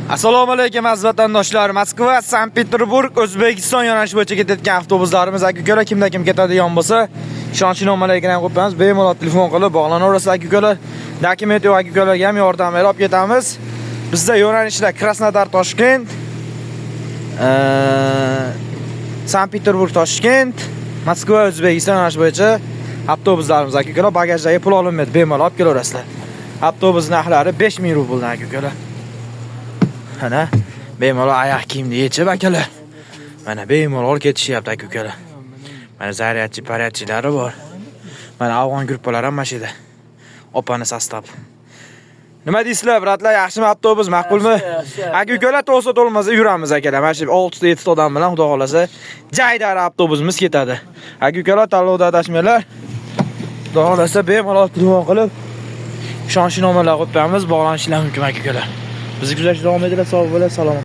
Assalomu alaykum aziz vatandoshlar. Moskva, Sankt-Peterburg, O'zbekiston yo'nalishi bo'yicha ketayotgan avtobuslarimiz aka-ukalar kimda kim ketadigan bo'lsa, ishonchnomalarga ham qo'yamiz. Bemalol telefon qilib bog'lanaverasizlar aka-ukalar. Dokument yo'q aka-ukalarga ham yordam berib ketamiz. Bizda yo'nalishlar Krasnodar Toshkent, Sankt-Peterburg Toshkent, Moskva, O'zbekiston yo'nalishi bo'yicha avtobuslarimiz aka-ukalar. Bagajdagi pul olinmaydi, bemalol olib kelaverasizlar. Avtobus narxlari 5000 rubldan aka-ukalar. Mana bemalol oyoq kiyimni yechib akalar. Mana bemalol ketishyapti aka-ukalar. Mana zaryadchi, paryadchilari bor. Mana afg'on gruppalar ham mashida. Opani sostab. Nima deysizlar, bratlar? Yaxshimi avtobus, ma'qulmi? Aka-ukalar to'g'ri to'lmasa yuramiz akalar. Mana shu 6 ta 7 ta odam bilan xudo xolasa jaydar avtobusimiz ketadi. Aka-ukalar tanlovda adashmanglar. Xudo xolasa bemalol telefon qilib ishonchnomalar qo'yamiz, bog'lanishingiz mumkin aka-ukalar. Bizni kuzatishda davom edinglar, sog' bo'linglar, salom.